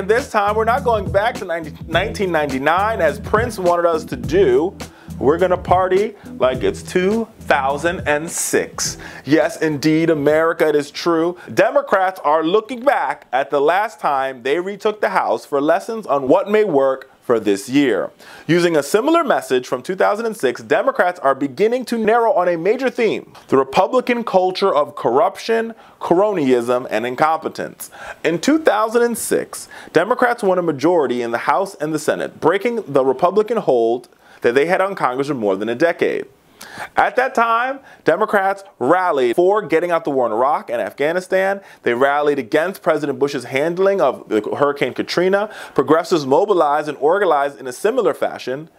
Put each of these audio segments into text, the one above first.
And this time, we're not going back to 1999 as Prince wanted us to do. We're gonna party like it's 2006. Yes, indeed, America, it is true. Democrats are looking back at the last time they retook the House for lessons on what may work for this year. Using a similar message from 2006, Democrats are beginning to narrow on a major theme: the Republican culture of corruption, cronyism, and incompetence. In 2006, Democrats won a majority in the House and the Senate, breaking the Republican hold that they had on Congress for more than a decade. At that time, Democrats rallied for getting out the war in Iraq and Afghanistan. They rallied against President Bush's handling of Hurricane Katrina. Progressives mobilized and organized in a similar fashion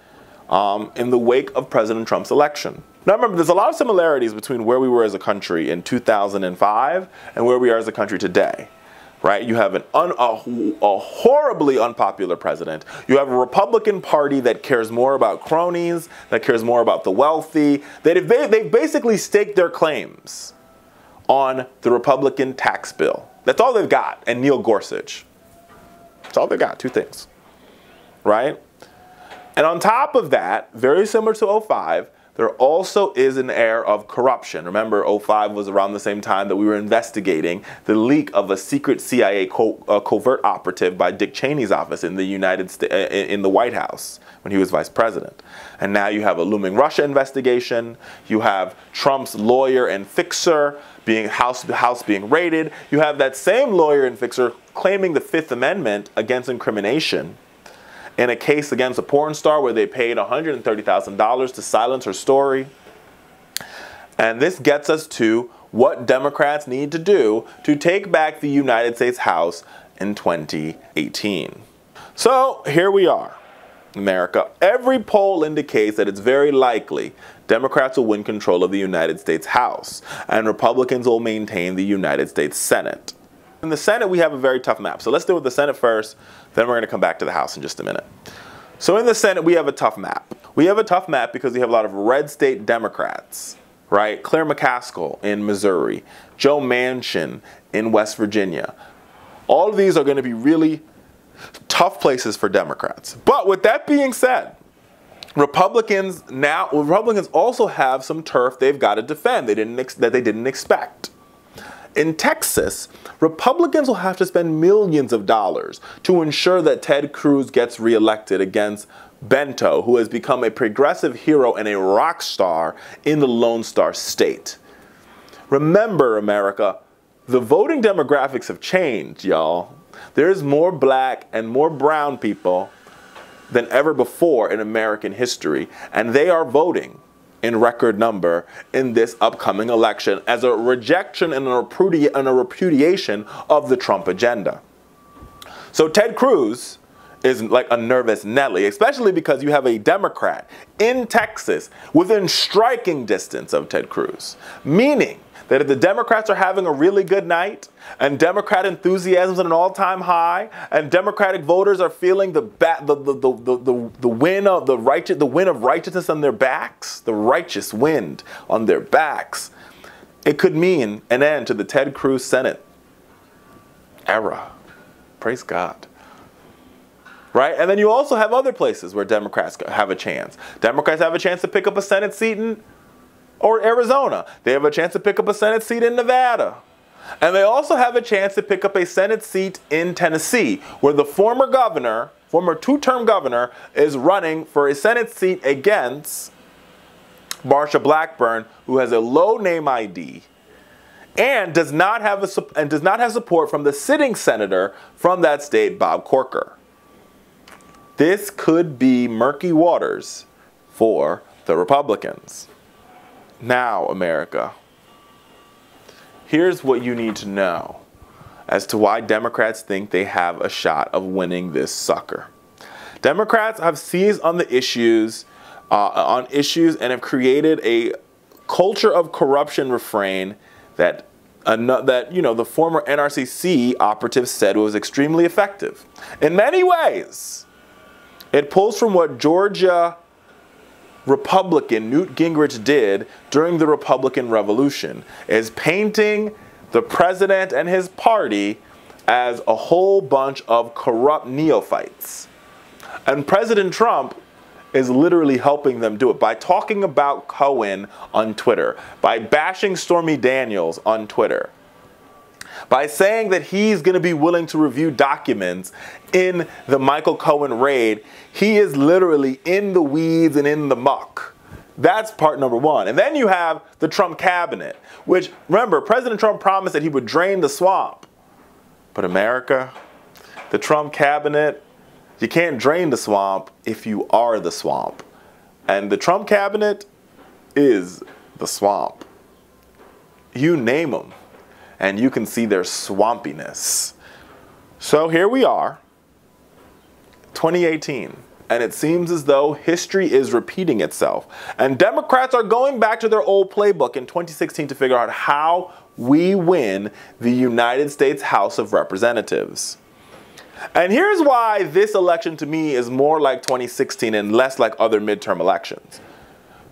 in the wake of President Trump's election. Now remember, there's a lot of similarities between where we were as a country in 2005 and where we are as a country today. Right? You have a horribly unpopular president. You have a Republican Party that cares more about cronies, that cares more about the wealthy. They've basically staked their claims on the Republican tax bill. That's all they've got. And Neil Gorsuch. That's all they've got. Two things. Right? And on top of that, very similar to 2005, there also is an air of corruption. Remember, 2005 was around the same time that we were investigating the leak of a secret CIA covert operative by Dick Cheney's office in the in the White House when he was vice president. And now you have a looming Russia investigation. You have Trump's lawyer and fixer being House being raided. You have that same lawyer and fixer claiming the Fifth Amendment against incrimination in a case against a porn star where they paid $130,000 to silence her story. And this gets us to what Democrats need to do to take back the United States House in 2018. So here we are, America. Every poll indicates that it's very likely Democrats will win control of the United States House and Republicans will maintain the United States Senate. In the Senate, we have a very tough map. So let's deal with the Senate first, then we're going to come back to the House in just a minute. So in the Senate, we have a tough map. We have a tough map because we have a lot of red state Democrats, right? Claire McCaskill in Missouri, Joe Manchin in West Virginia. All of these are going to be really tough places for Democrats. But with that being said, Republicans also have some turf they've got to defend that they didn't expect. In Texas, Republicans will have to spend millions of dollars to ensure that Ted Cruz gets reelected against Bento, who has become a progressive hero and a rock star in the Lone Star State. Remember, America, the voting demographics have changed, y'all. There's more black and more brown people than ever before in American history, and they are voting in record number in this upcoming election as a rejection and a repudiation of the Trump agenda. So Ted Cruz is like a nervous Nelly, especially because you have a Democrat in Texas within striking distance of Ted Cruz, meaning that if the Democrats are having a really good night and Democrat enthusiasm is at an all-time high and Democratic voters are feeling the wind of righteousness on their backs, the righteous wind on their backs, it could mean an end to the Ted Cruz Senate era. Praise God. Right? And then you also have other places where Democrats have a chance. Democrats have a chance to pick up a Senate seat in Arizona. They have a chance to pick up a Senate seat in Nevada. And they also have a chance to pick up a Senate seat in Tennessee, where the former two-term governor, is running for a Senate seat against Marsha Blackburn, who has a low name ID and does not have support from the sitting senator from that state, Bob Corker. This could be murky waters for the Republicans. Now, America, here's what you need to know as to why Democrats think they have a shot of winning this sucker. Democrats have seized on the issues, and have created a culture of corruption refrain that the former NRCC operative said was extremely effective. In many ways, it pulls from what Georgia Republican Newt Gingrich did during the Republican Revolution, is painting the president and his party as a whole bunch of corrupt neophytes. And President Trump is literally helping them do it by talking about Cohen on Twitter, by bashing Stormy Daniels on Twitter, by saying that he's going to be willing to review documents in the Michael Cohen raid. He is literally in the weeds and in the muck. That's part number one. And then you have the Trump cabinet, which, remember, President Trump promised that he would drain the swamp. But America, the Trump cabinet, you can't drain the swamp if you are the swamp. And the Trump cabinet is the swamp. You name them, and you can see their swampiness. So here we are, 2018. And it seems as though history is repeating itself. And Democrats are going back to their old playbook in 2016 to figure out how we win the United States House of Representatives. And here's why this election to me is more like 2016 and less like other midterm elections.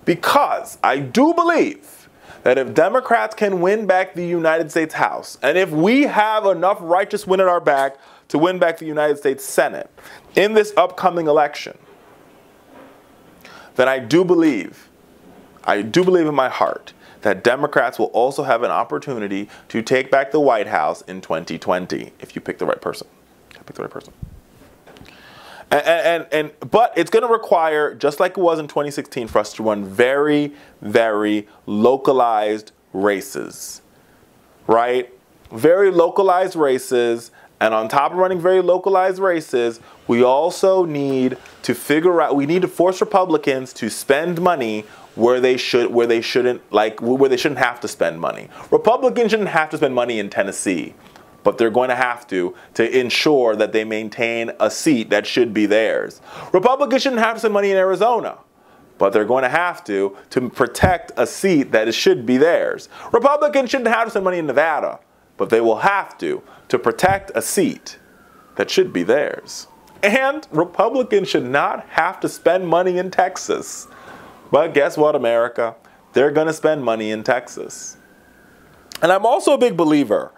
Because I do believe that if Democrats can win back the United States House, and if we have enough righteous wind at our back to win back the United States Senate in this upcoming election, then I do believe in my heart that Democrats will also have an opportunity to take back the White House in 2020 if you pick the right person. Pick the right person. But it's going to require, just like it was in 2016, for us to run very, very localized races, right? Very localized races. And on top of running very localized races, we also need to figure out, we need to force Republicans to spend money where they shouldn't have to spend money. Republicans shouldn't have to spend money in Tennessee, but they're going to have to ensure that they maintain a seat that should be theirs. Republicans shouldn't have to spend money in Arizona, but they're going to have to protect a seat that should be theirs. Republicans shouldn't have to spend money in Nevada, but they will have to protect a seat that should be theirs. And Republicans should not have to spend money in Texas. But guess what, America? They're going to spend money in Texas. And I'm also a big believer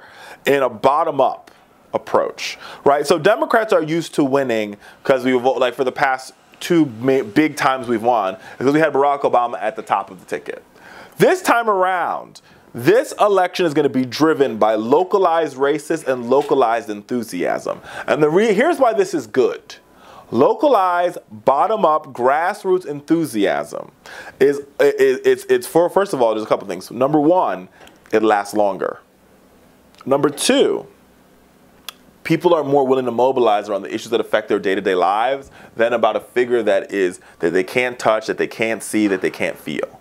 in a bottom-up approach, right? So Democrats are used to winning because we vote, like for the past two big times we've won, because we had Barack Obama at the top of the ticket. This time around, this election is going to be driven by localized races and localized enthusiasm. And here's why this is good. Localized, bottom-up, grassroots enthusiasm it's for, first of all, there's a couple things. Number one, it lasts longer. Number two, people are more willing to mobilize around the issues that affect their day-to-day lives than about a figure that they can't touch, that they can't see, that they can't feel.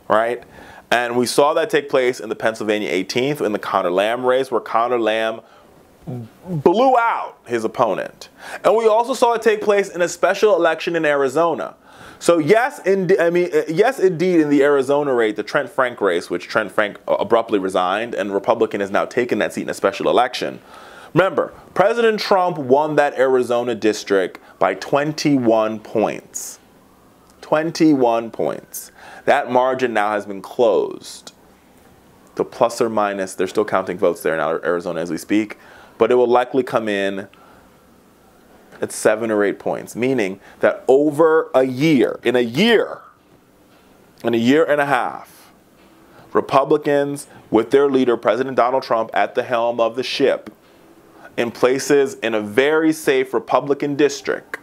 Right? And we saw that take place in the Pennsylvania 18th in the Conor Lamb race, where Conor Lamb blew out his opponent. And we also saw it take place in a special election in Arizona. So yes, indeed, in the Arizona race, the Trent Frank race, which Trent Frank abruptly resigned, and Republican has now taken that seat in a special election. Remember, President Trump won that Arizona district by 21 points. 21 points. That margin now has been closed. The plus or minus, they're still counting votes there in Arizona as we speak, but it will likely come in at 7 or 8 points, meaning that over a year, in a year and a half, Republicans with their leader, President Donald Trump, at the helm of the ship, in places in a very safe Republican district,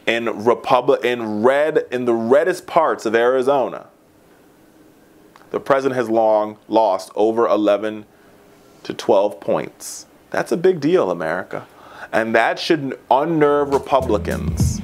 in the reddest parts of Arizona, the president has long lost over 11 to 12 points. That's a big deal, America. And that should unnerve Republicans.